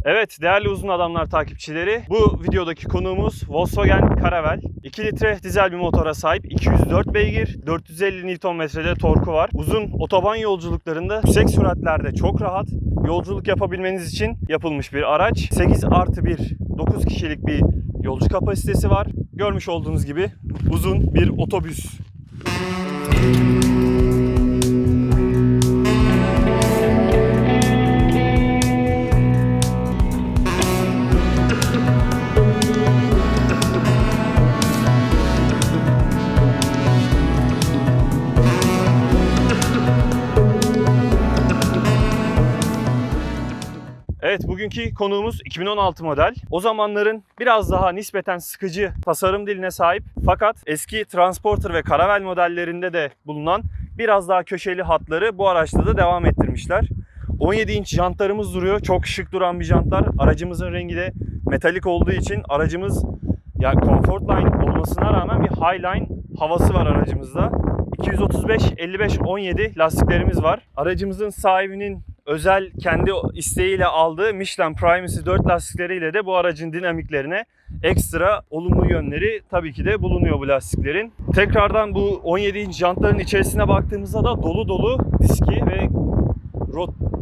Evet değerli uzun adamlar takipçileri, bu videodaki konuğumuz Volkswagen Caravelle. 2 litre dizel bir motora sahip, 204 beygir, 450 Nm'de torku var. Uzun otoban yolculuklarında yüksek süratlerde çok rahat yolculuk yapabilmeniz için yapılmış bir araç. 8+1 9 kişilik bir yolcu kapasitesi var. Görmüş olduğunuz gibi uzun bir otobüs. Evet, bugünkü konuğumuz 2016 model. O zamanların biraz daha nispeten sıkıcı tasarım diline sahip fakat eski Transporter ve Caravelle modellerinde de bulunan biraz daha köşeli hatları bu araçta da devam ettirmişler. 17 inç jantlarımız duruyor. Çok şık duran bir jantlar. Aracımızın rengi de metalik olduğu için aracımız yani Comfortline olmasına rağmen bir Highline havası var aracımızda. 235-55-17 lastiklerimiz var. Aracımızın sahibinin özel kendi isteğiyle aldığı Michelin Primacy 4 lastikleriyle de bu aracın dinamiklerine ekstra olumlu yönleri tabii ki de bulunuyor bu lastiklerin. Tekrardan bu 17 inç jantların içerisine baktığımızda da dolu dolu diski ve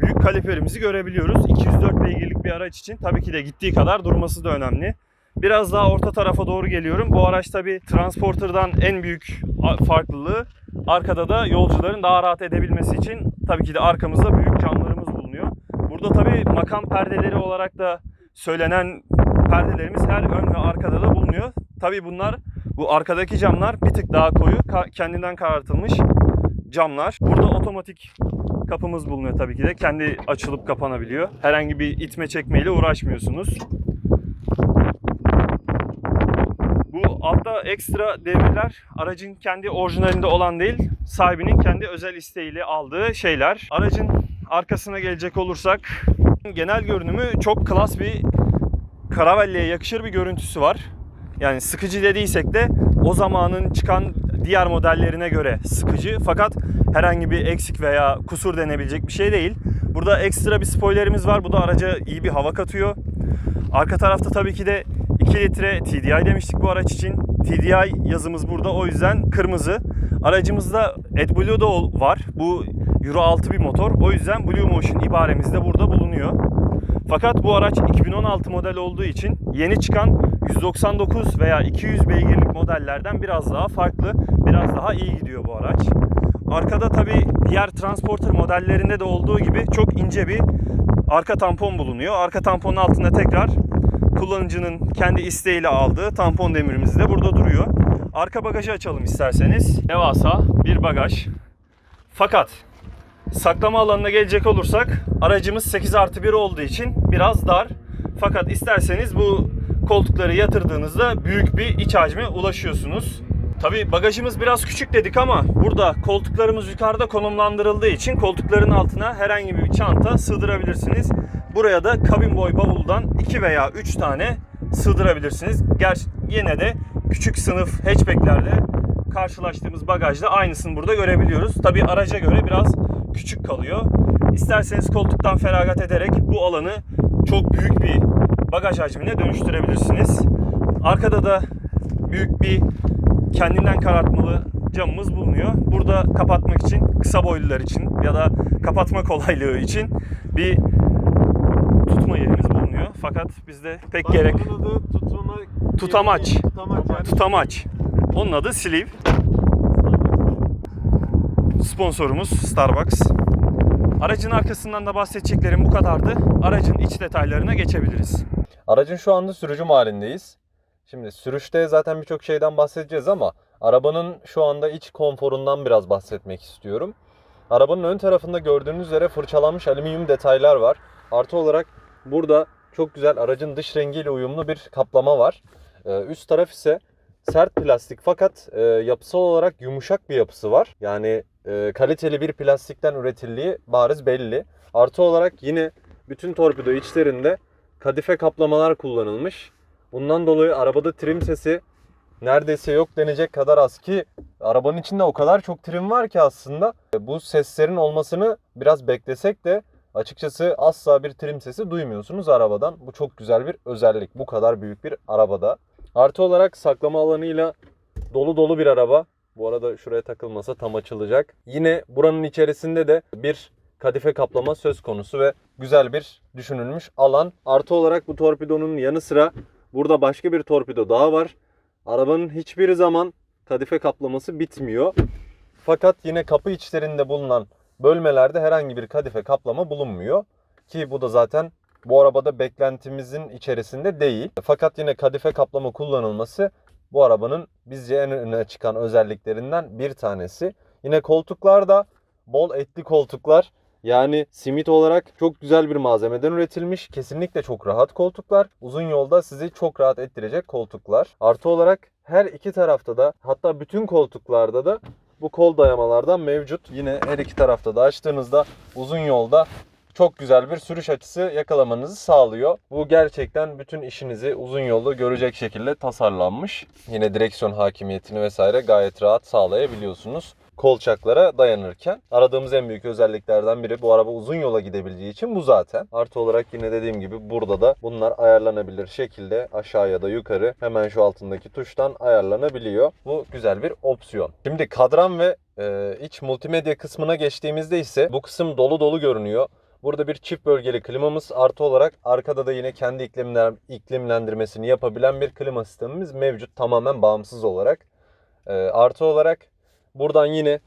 büyük kaliperimizi görebiliyoruz. 204 beygirlik bir araç için tabii ki de gittiği kadar durması da önemli. Biraz daha orta tarafa doğru geliyorum. Bu araç tabii Transporter'dan en büyük farklılığı arkada da yolcuların daha rahat edebilmesi için tabii ki de arkamızda büyük camlarımız bulunuyor. Burada tabii makam perdeleri olarak da söylenen perdelerimiz her ön ve arkada da bulunuyor. Tabii bu arkadaki camlar bir tık daha koyu, kendinden karartılmış camlar. Burada otomatik kapımız bulunuyor tabii ki de. Kendi açılıp kapanabiliyor. Herhangi bir itme çekmeyle uğraşmıyorsunuz. Bu altta ekstra demirler aracın kendi orijinalinde olan değil, sahibinin kendi özel isteğiyle aldığı şeyler. Aracın arkasına gelecek olursak genel görünümü çok klas bir Caravelle'ye yakışır bir görüntüsü var. Yani sıkıcı dediysek de o zamanın çıkan diğer modellerine göre sıkıcı fakat herhangi bir eksik veya kusur denebilecek bir şey değil. Burada ekstra bir spoilerimiz var. Bu da araca iyi bir hava katıyor. Arka tarafta tabii ki de 2 litre TDI demiştik bu araç için. TDI yazımız burada, o yüzden kırmızı. Aracımızda AdBlue da var. Bu Euro 6 bir motor. O yüzden Blue Motion ibaremiz de burada bulunuyor. Fakat bu araç 2016 model olduğu için yeni çıkan 199 veya 200 beygirlik modellerden biraz daha farklı, biraz daha iyi gidiyor bu araç. Arkada tabii diğer Transporter modellerinde de olduğu gibi çok ince bir arka tampon bulunuyor. Arka tamponun altında tekrar kullanıcının kendi isteğiyle aldığı tampon demirimiz de burada duruyor. Arka bagajı açalım isterseniz. Devasa bir bagaj. Fakat saklama alanına gelecek olursak aracımız 8+1 olduğu için biraz dar. Fakat isterseniz bu koltukları yatırdığınızda büyük bir iç hacme ulaşıyorsunuz. Tabii bagajımız biraz küçük dedik ama burada koltuklarımız yukarıda konumlandırıldığı için koltukların altına herhangi bir çanta sığdırabilirsiniz. Buraya da kabin boy bavuldan 2 veya 3 tane sığdırabilirsiniz. Yine de küçük sınıf hatchbacklerde karşılaştığımız bagajda aynısını burada görebiliyoruz. Tabii araca göre biraz küçük kalıyor. İsterseniz koltuktan feragat ederek bu alanı çok büyük bir bagaj hacmine dönüştürebilirsiniz. Arkada da büyük bir kendinden karartmalı camımız bulunuyor. Burada kapatmak için, kısa boylular için ya da kapatma kolaylığı için bir tutma yerimiz bulunuyor. Fakat bizde pek gerek... Tutamaç. Tutamaç. Onun adı Sleeve. Sponsorumuz Starbucks. Aracın arkasından da bahsedeceklerim bu kadardı. Aracın iç detaylarına geçebiliriz. Aracın şu anda sürücüm halindeyiz. Şimdi sürüşte zaten birçok şeyden bahsedeceğiz ama arabanın şu anda iç konforundan biraz bahsetmek istiyorum. Arabanın ön tarafında gördüğünüz üzere fırçalanmış alüminyum detaylar var. Artı olarak burada çok güzel aracın dış rengiyle uyumlu bir kaplama var. Üst taraf ise sert plastik fakat yapısal olarak yumuşak bir yapısı var. Yani kaliteli bir plastikten üretildiği bariz belli. Artı olarak yine bütün torpido içlerinde kadife kaplamalar kullanılmış. Bundan dolayı arabada trim sesi neredeyse yok denecek kadar az ki arabanın içinde o kadar çok trim var ki aslında bu seslerin olmasını biraz beklesek de Açıkçası asla bir trim sesi duymuyorsunuz arabadan. Bu çok güzel bir özellik. Bu kadar büyük bir arabada. Artı olarak saklama alanıyla dolu dolu bir araba. Bu arada şuraya takılmasa tam açılacak. Yine buranın içerisinde de bir kadife kaplama söz konusu ve güzel bir düşünülmüş alan. Artı olarak bu torpidonun yanı sıra burada başka bir torpido daha var. Arabanın hiçbir zaman kadife kaplaması bitmiyor. Fakat yine kapı içlerinde bulunan bölmelerde herhangi bir kadife kaplama bulunmuyor. Ki bu da zaten bu arabada beklentimizin içerisinde değil. Fakat yine kadife kaplama kullanılması bu arabanın bizce en öne çıkan özelliklerinden bir tanesi. Yine koltuklar da bol etli koltuklar. Yani simit olarak çok güzel bir malzemeden üretilmiş. Kesinlikle çok rahat koltuklar. Uzun yolda sizi çok rahat ettirecek koltuklar. Artı olarak her iki tarafta da, hatta bütün koltuklarda da bu kol dayamalardan mevcut. Yine her iki tarafta da açtığınızda uzun yolda çok güzel bir sürüş açısı yakalamanızı sağlıyor. Bu gerçekten bütün işinizi uzun yolda görecek şekilde tasarlanmış. Yine direksiyon hakimiyetini vesaire gayet rahat sağlayabiliyorsunuz kolçaklara dayanırken. Aradığımız en büyük özelliklerden biri, bu araba uzun yola gidebileceği için bu zaten. Artı olarak yine dediğim gibi burada da bunlar ayarlanabilir şekilde aşağı ya da yukarı hemen şu altındaki tuştan ayarlanabiliyor. Bu güzel bir opsiyon. Şimdi kadran ve iç multimedya kısmına geçtiğimizde ise bu kısım dolu dolu görünüyor. Burada bir çift bölgeli klimamız, artı olarak arkada da yine kendi iklimlendirmesini yapabilen bir klima sistemimiz mevcut, tamamen bağımsız olarak. Artı olarak buradan yine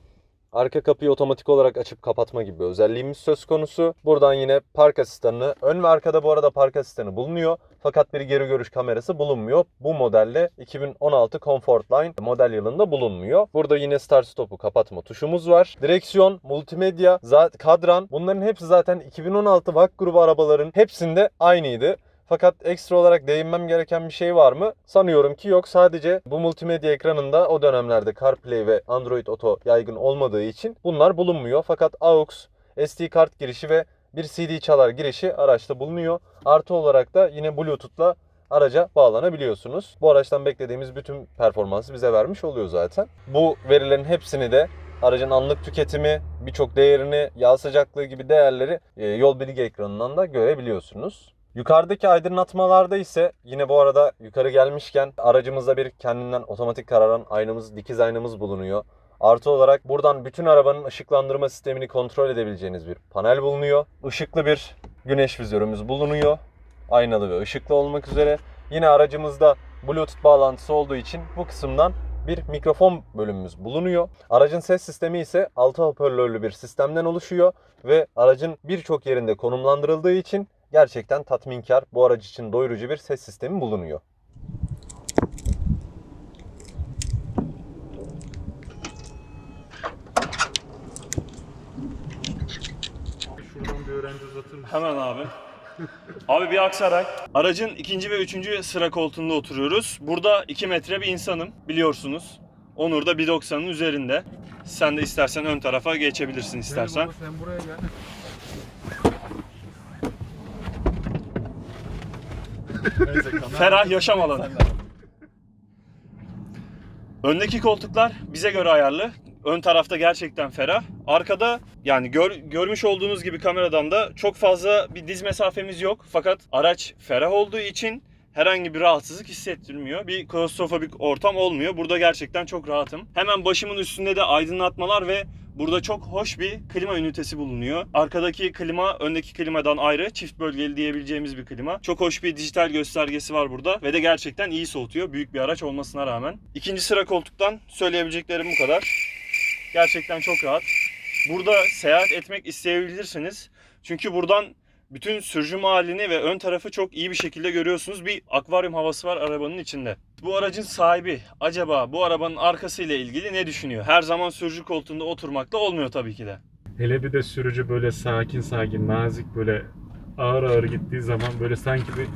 arka kapıyı otomatik olarak açıp kapatma gibi bir özelliğimiz söz konusu. Buradan yine park asistanı, ön ve arkada bu arada park asistanı bulunuyor. Fakat bir geri görüş kamerası bulunmuyor. Bu modelle 2016 Comfortline model yılında bulunmuyor. Burada yine start stop'u kapatma tuşumuz var. Direksiyon, multimedya, kadran, bunların hepsi zaten 2016 VAK grubu arabaların hepsinde aynıydı. Fakat ekstra olarak değinmem gereken bir şey var mı? Sanıyorum ki yok. Sadece bu multimedya ekranında o dönemlerde CarPlay ve Android Auto yaygın olmadığı için bunlar bulunmuyor. Fakat AUX, SD kart girişi ve bir CD çalar girişi araçta bulunuyor. Artı olarak da yine Bluetooth'la araca bağlanabiliyorsunuz. Bu araçtan beklediğimiz bütün performansı bize vermiş oluyor zaten. Bu verilerin hepsini de aracın anlık tüketimi, birçok değerini, yağ sıcaklığı gibi değerleri yol bilgi ekranından da görebiliyorsunuz. Yukarıdaki aydınlatmalarda ise yine bu arada yukarı gelmişken aracımızda bir kendinden otomatik kararan aynamız, dikiz aynamız bulunuyor. Artı olarak buradan bütün arabanın ışıklandırma sistemini kontrol edebileceğiniz bir panel bulunuyor. Işıklı bir güneş vizörümüz bulunuyor. Aynalı ve ışıklı olmak üzere. Yine aracımızda Bluetooth bağlantısı olduğu için bu kısımdan bir mikrofon bölümümüz bulunuyor. Aracın ses sistemi ise 6 hoparlörlü bir sistemden oluşuyor ve aracın birçok yerinde konumlandırıldığı için gerçekten tatminkar, bu araç için doyurucu bir ses sistemi bulunuyor. Şuradan bir öğrenci uzatır mısın? Hemen abi. Abi bir Aksaray. Aracın ikinci ve üçüncü sıra koltuğunda oturuyoruz. Burada 2 metre bir insanım biliyorsunuz. Onur da 1.90'ın üzerinde. Sen de istersen ön tarafa geçebilirsin istersen. Sen buraya gel. Ferah yaşam alanı. Öndeki koltuklar bize göre ayarlı. Ön tarafta gerçekten ferah. Arkada yani görmüş olduğunuz gibi kameradan da çok fazla bir diz mesafemiz yok. Fakat araç ferah olduğu için herhangi bir rahatsızlık hissettirmiyor. Bir klostrofobik ortam olmuyor. Burada gerçekten çok rahatım. Hemen başımın üstünde de aydınlatmalar ve burada çok hoş bir klima ünitesi bulunuyor. Arkadaki klima öndeki klimadan ayrı, çift bölgeli diyebileceğimiz bir klima. Çok hoş bir dijital göstergesi var burada ve de gerçekten iyi soğutuyor büyük bir araç olmasına rağmen. İkinci sıra koltuktan söyleyebileceklerim bu kadar. Gerçekten çok rahat. Burada seyahat etmek isteyebilirsiniz. Çünkü buradan bütün sürücü halini ve ön tarafı çok iyi bir şekilde görüyorsunuz. Bir akvaryum havası var arabanın içinde. Bu aracın sahibi acaba bu arabanın arkasıyla ilgili ne düşünüyor? Her zaman sürücü koltuğunda oturmakla olmuyor tabii ki de. Hele bir de sürücü böyle sakin sakin, nazik, böyle ağır ağır gittiği zaman böyle sanki bir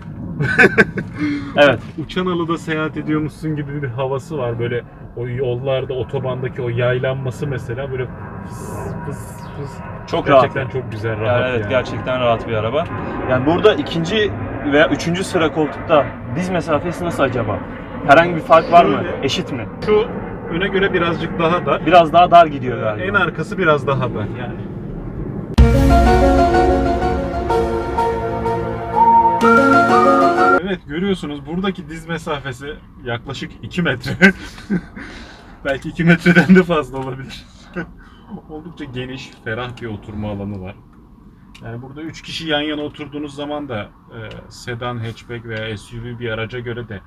Evet. uçan alıda seyahat ediyormuşsun gibi bir havası var. Böyle o yollarda, otobandaki o yaylanması mesela böyle fıs fıs fıs. Çok Gerçekten rahat. çok güzel, rahat Yani evet yani. gerçekten rahat bir araba. Yani burada ikinci veya üçüncü sıra koltukta diz mesafesi nasıl acaba? Herhangi bir fark var mı? Şöyle. Eşit mi? Şu öne göre birazcık daha dar. Biraz daha dar gidiyor galiba. En arkası biraz daha dar yani. Evet, görüyorsunuz buradaki diz mesafesi yaklaşık 2 metre. Belki 2 metreden de fazla olabilir. Oldukça geniş, ferah bir oturma alanı var. Yani burada 3 kişi yan yana oturduğunuz zaman da sedan, hatchback veya SUV bir araca göre de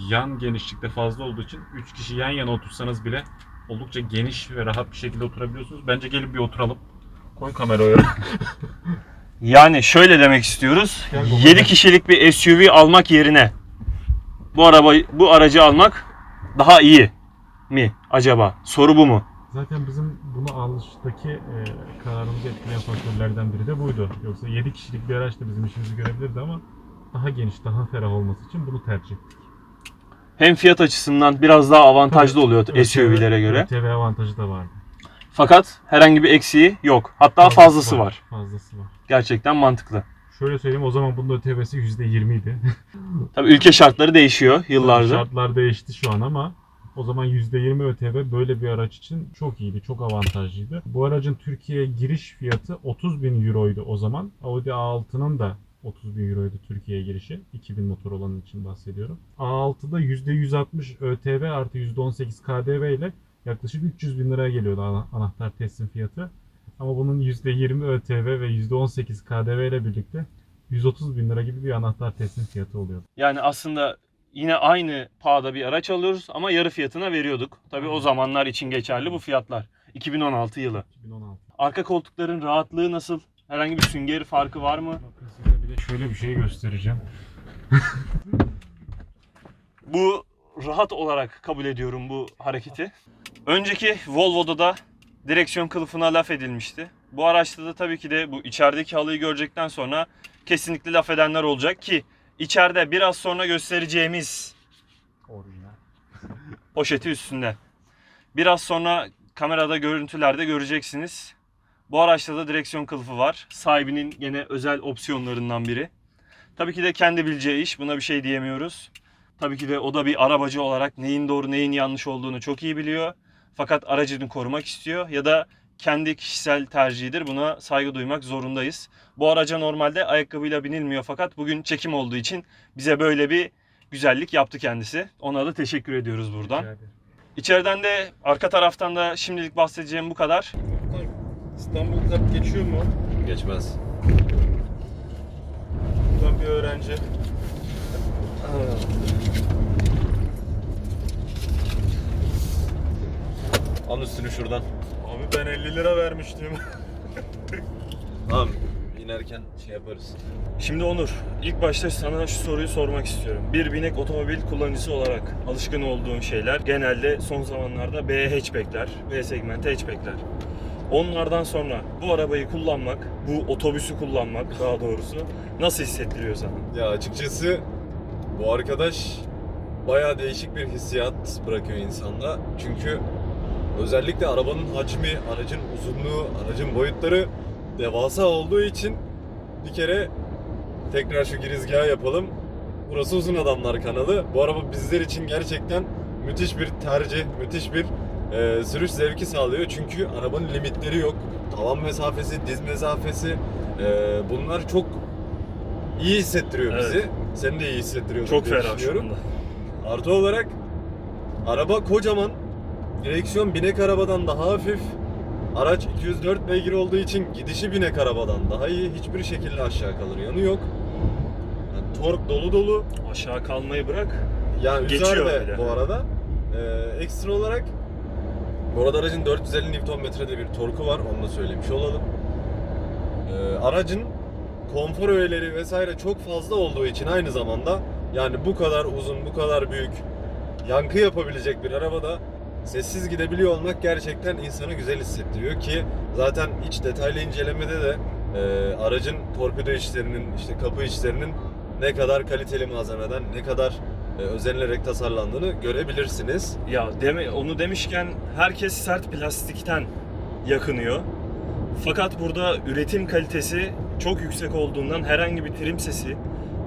yan genişlikte fazla olduğu için 3 kişi yan yana otursanız bile oldukça geniş ve rahat bir şekilde oturabiliyorsunuz. Bence gelin bir oturalım. Koy kamerayı oraya. Yani şöyle demek istiyoruz. Gel baba, 7 gel. kişilik bir SUV almak yerine bu aracı almak daha iyi mi acaba? Soru bu mu? Zaten bizim bunu alıştaki kararımızı etkileyen faktörlerden biri de buydu. Yoksa 7 kişilik bir araç da bizim işimizi görebilirdi ama daha geniş, daha ferah olması için bunu tercih ettik. Hem fiyat açısından biraz daha avantajlı Tabii, oluyor ÖTV SUV'lere göre. ÖTV avantajı da vardı. Fakat herhangi bir eksiği yok. Hatta fazlası var. Fazlası var. Gerçekten mantıklı. Şöyle söyleyeyim, o zaman bunun ÖTV'si %20 idi. Tabii ülke şartları değişiyor yıllardır. Şartlar değişti şu an ama o zaman %20 ÖTV böyle bir araç için çok iyiydi, çok avantajlıydı. Bu aracın Türkiye'ye giriş fiyatı 30.000 euroydu o zaman. Audi A6'nın da 30.000 euroydu Türkiye'ye girişi. 2000 motor olanın için bahsediyorum. A6'da %160 ÖTV artı %18 KDV ile yaklaşık 300.000 liraya geliyordu anahtar teslim fiyatı. Ama bunun %20 ÖTV ve %18 KDV ile birlikte 130.000 lira gibi bir anahtar teslim fiyatı oluyordu. Yani aslında yine aynı pahada bir araç alıyoruz ama yarı fiyatına veriyorduk. Tabii o zamanlar için geçerli bu fiyatlar. 2016 yılı. 2016. Arka koltukların rahatlığı nasıl? Herhangi bir sünger farkı var mı? Bakın size bir de şöyle bir şey göstereceğim. Bu rahat olarak kabul ediyorum bu hareketi. Önceki Volvo'da da direksiyon kılıfına laf edilmişti. Bu araçta da tabii ki de bu içerideki halıyı görecekten sonra kesinlikle laf edenler olacak ki içeride biraz sonra göstereceğimiz Orijinal. poşeti üstünde. Biraz sonra kamerada görüntülerde göreceksiniz. Bu araçta da direksiyon kılıfı var. Sahibinin gene özel opsiyonlarından biri. Tabii ki de kendi bileceği iş. Buna bir şey diyemiyoruz. Tabii ki de o da bir arabacı olarak neyin doğru neyin yanlış olduğunu çok iyi biliyor. Fakat aracını korumak istiyor ya da kendi kişisel tercihidir. Buna saygı duymak zorundayız. Bu araca normalde ayakkabıyla binilmiyor fakat bugün çekim olduğu için bize böyle bir güzellik yaptı kendisi. Ona da teşekkür ediyoruz buradan. İçeriden de arka taraftan da şimdilik bahsedeceğim bu kadar. İstanbul kart geçiyor mu? Geçmez. Buradan bir öğrenci. Al üstünü şuradan. Abi ben 50 lira vermiştim. Tamam. İnerken şey yaparız. Şimdi Onur, ilk başta sana şu soruyu sormak istiyorum. Bir binek otomobil kullanıcısı olarak alışkın olduğun şeyler genelde son zamanlarda B hatchback'ler, B segment hatchback'ler. Onlardan sonra bu arabayı kullanmak, bu otobüsü kullanmak daha doğrusu nasıl hissettiriyor sana? Ya açıkçası bu arkadaş bayağı değişik bir hissiyat bırakıyor insanda. Çünkü özellikle arabanın hacmi, aracın uzunluğu, aracın boyutları devasa olduğu için bir kere tekrar şu girizgahı yapalım. Burası Uzun Adamlar kanalı. Bu araba bizler için gerçekten müthiş bir tercih, müthiş bir sürüş zevki sağlıyor. Çünkü arabanın limitleri yok. Tavan mesafesi, diz mesafesi bunlar çok iyi hissettiriyor bizi. Evet. Seni de iyi hissettiriyor. Çok diye ferah şu düşünüyorum. anda. Artı olarak araba kocaman. Direksiyon binek arabadan daha hafif. Araç 204 beygir olduğu için gidişi binek arabadan daha iyi. Hiçbir şekilde aşağı kalır yanı yok. Yani tork dolu dolu. Aşağı kalmayı bırak. Yani Geçiyor üzerinde bile. bu arada. Ekstra olarak bu arada aracın 450 Nm'de bir torku var. Onu da söylemiş olalım. Aracın konfor öğeleri vesaire çok fazla olduğu için aynı zamanda yani bu kadar uzun, bu kadar büyük yankı yapabilecek bir arabada sessiz gidebiliyor olmak gerçekten insanı güzel hissettiriyor ki zaten iç detaylı incelemede de aracın torpido içlerinin, işte kapı içlerinin ne kadar kaliteli malzemeden, ne kadar özenilerek tasarlandığını görebilirsiniz. Ya onu demişken herkes sert plastikten yakınıyor. Fakat burada üretim kalitesi çok yüksek olduğundan herhangi bir trim sesi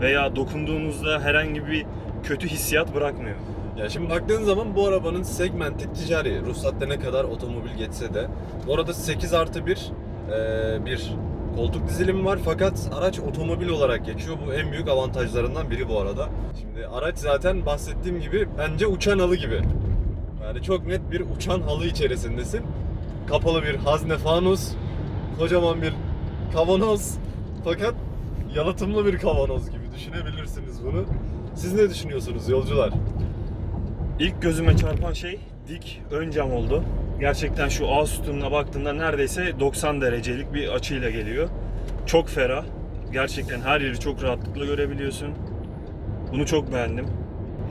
veya dokunduğunuzda herhangi bir kötü hissiyat bırakmıyor. Ya şimdi baktığın zaman bu arabanın segmenti ticari. Ruhsatta ne kadar otomobil geçse de. Bu arada 8+1 bir Koltuk dizilimi var fakat araç otomobil olarak geçiyor. Bu en büyük avantajlarından biri bu arada. Şimdi araç zaten bahsettiğim gibi bence uçan halı gibi. Yani çok net bir uçan halı içerisindesin. Kapalı bir hazne fanus, kocaman bir kavanoz fakat yalıtımlı bir kavanoz gibi düşünebilirsiniz bunu. Siz ne düşünüyorsunuz yolcular? İlk gözüme çarpan şey dik ön cam oldu. Gerçekten şu ağ sütununa baktığında neredeyse 90 derecelik bir açıyla geliyor. Çok ferah. Gerçekten her yeri çok rahatlıkla görebiliyorsun. Bunu çok beğendim.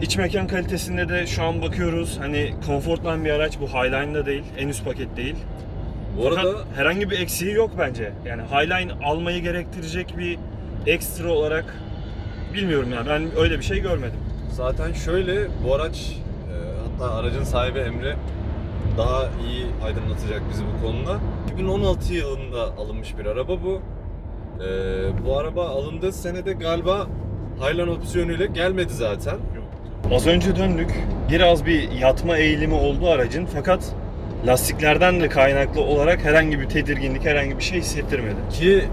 İç mekan kalitesinde de şu an bakıyoruz. Hani Comfortline bir araç, bu Highline'da değil, en üst paket değil. Bu arada Fakat herhangi bir eksiği yok bence. Yani Highline almayı gerektirecek bir ekstra olarak bilmiyorum yani, ben öyle bir şey görmedim. zaten şöyle, bu araç hatta aracın sahibi Emre daha iyi aydınlatacak bizi bu konuda. 2016 yılında alınmış bir araba bu. Bu araba alındığı senede galiba Highline opsiyonuyla gelmedi zaten. Az önce döndük. Biraz bir yatma eğilimi oldu aracın, fakat lastiklerden de kaynaklı olarak herhangi bir tedirginlik, herhangi bir şey hissettirmedi. Ki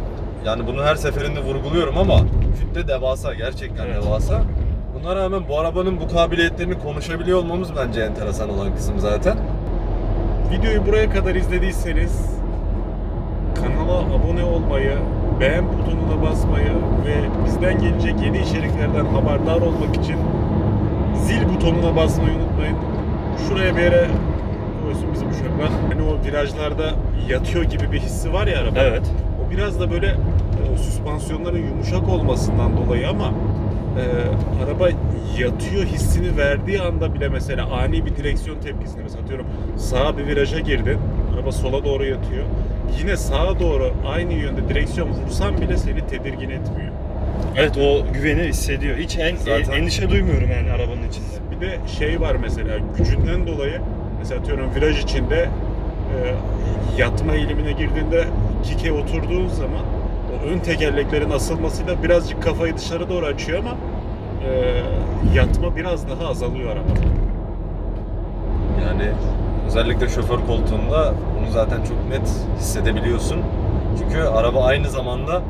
yani bunu her seferinde vurguluyorum ama kütle devasa, gerçekten Evet. devasa. Buna rağmen bu arabanın bu kabiliyetlerini konuşabiliyor olmamız bence enteresan olan kısım zaten. Videoyu buraya kadar izlediyseniz kanala abone olmayı, beğen butonuna basmayı ve bizden gelecek yeni içeriklerden haberdar olmak için zil butonuna basmayı unutmayın. Şuraya bir yere koysun bizim şu an. Hani o virajlarda yatıyor gibi bir hissi var ya araba. Evet. O biraz da böyle süspansiyonların yumuşak olmasından dolayı ama araba yatıyor hissini verdiği anda bile mesela ani bir direksiyon tepkisini, mesela atıyorum sağa bir viraja girdin, araba sola doğru yatıyor. Yine sağa doğru aynı yönde direksiyon vursan bile seni tedirgin etmiyor. Evet, o güveni hissediyor. Hiç Zaten- endişe duymuyorum yani arabanın içinde. Bir de şey var mesela, gücünden dolayı mesela atıyorum viraj içinde yatma eğilimine girdiğinde kike oturduğun zaman o ön tekerleklerin asılmasıyla birazcık kafayı dışarı doğru açıyor ama yatma biraz daha azalıyor arabada. Yani özellikle şoför koltuğunda bunu zaten çok net hissedebiliyorsun. Çünkü araba aynı zamanda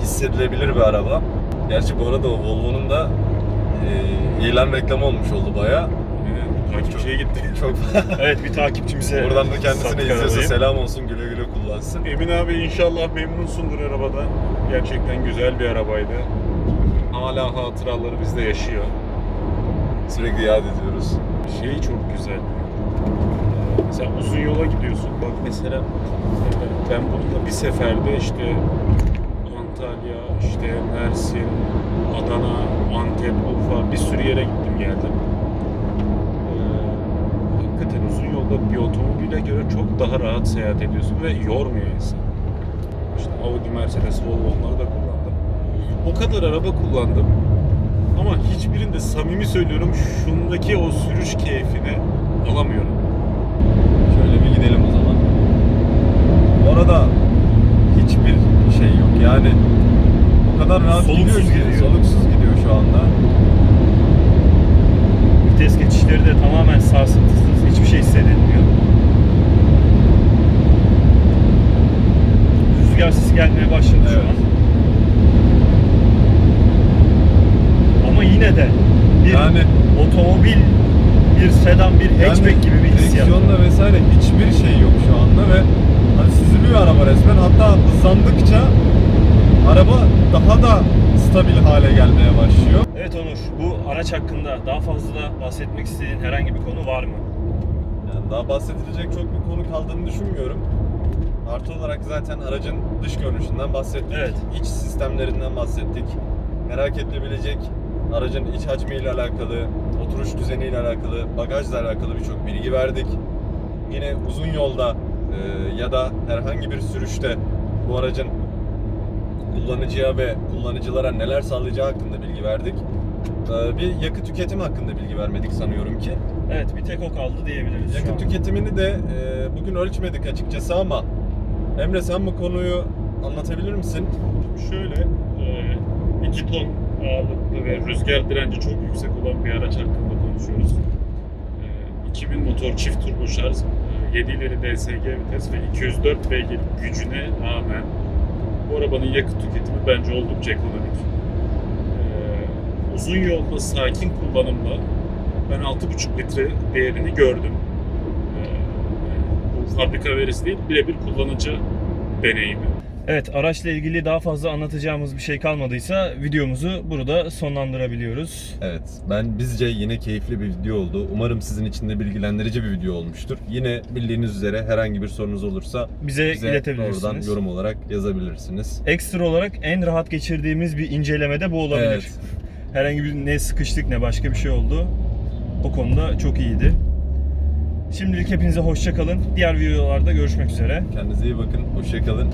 hissedilebilir bir araba. Gerçi bu arada o Volvo'nun da ilan reklamı olmuş oldu bayağı. Takipçiye gitti. Çok Evet, bir takipçimize oradan da kendisine sattık izliyorsa arabayı. selam olsun, güle güle kullansın. Emin abi inşallah memnunsundur arabadan. Gerçekten güzel bir arabaydı. Hala hatıraları bizde yaşıyor. Sürekli yad ediyoruz. Şey çok güzel. Mesela uzun yola gidiyorsun. Bak mesela ben bununla bir seferde işte Antalya, işte Mersin, Adana, Antep, Urfa bir sürü yere gittim geldim. Hakikaten uzun yolda bir otomobile göre çok daha rahat seyahat ediyorsun ve yormuyor insan. İşte Audi, Mercedes, Volvo, onları da kullandım. O kadar araba kullandım. Ama hiçbirinde samimi söylüyorum şundaki o sürüş keyfini alamıyorum. Şöyle bir gidelim o zaman. Bu arada hiçbir şey yok. Yani o kadar rahat Soluksuz gidiyor ki, gidiyor. soluksuz gidiyor şu anda. Vites geçişleri de tamamen sarsıntısız, hiçbir şey hissedilmiyor. Rüzgar sesi gelmeye başladı şu Evet. an. Ama yine de bir Yani otomobil, bir sedan, bir hatchback gibi bir hissiyat. direksiyonda vesaire hiçbir şey yok şu anda ve hani süzülüyor araba resmen. Hatta hızlandıkça araba daha da stabil hale gelmeye başlıyor. Evet Onur, bu araç hakkında daha fazla bahsetmek istediğin herhangi bir konu var mı? Yani daha bahsedilecek çok bir konu kaldığını düşünmüyorum. Artı olarak zaten aracın dış görünüşünden bahsettik. Evet. İç sistemlerinden bahsettik. Merak edilebilecek aracın iç hacmiyle alakalı, oturuş düzeniyle alakalı, bagajla alakalı birçok bilgi verdik. Yine uzun yolda ya da herhangi bir sürüşte bu aracın kullanıcıya ve kullanıcılara neler sağlayacağı hakkında bilgi verdik. Bir yakıt tüketimi hakkında bilgi vermedik sanıyorum ki. Evet, bir tek o kaldı diyebiliriz şu an. Yakıt tüketimini de bugün ölçmedik açıkçası ama Emre, sen bu konuyu anlatabilir misin? Şöyle 2 ton ağırlıklı ve rüzgar direnci çok yüksek olan bir araç hakkında konuşuyoruz. 2000 motor çift turbo şarj, 7 ileri DSG vites ve 204 beygir gücüne rağmen Bu arabanın yakıt tüketimi bence oldukça ekonomik. Uzun yolda sakin kullanımla ben 6,5 litre değerini gördüm. Bu fabrika verisi değil, birebir kullanıcı deneyimi. Evet, araçla ilgili daha fazla anlatacağımız bir şey kalmadıysa videomuzu burada sonlandırabiliyoruz. Evet, bizce yine keyifli bir video oldu. Umarım sizin için de bilgilendirici bir video olmuştur. Yine bildiğiniz üzere herhangi bir sorunuz olursa Bize bize iletebilirsiniz. oradan yorum olarak yazabilirsiniz. Ekstra olarak en rahat geçirdiğimiz bir incelemede bu olabilir. Evet. Herhangi bir ne sıkıştık ne başka bir şey oldu. O konuda çok iyiydi. Şimdilik hepinize hoşça kalın. Diğer videolarda görüşmek üzere. Kendinize iyi bakın, hoşça kalın.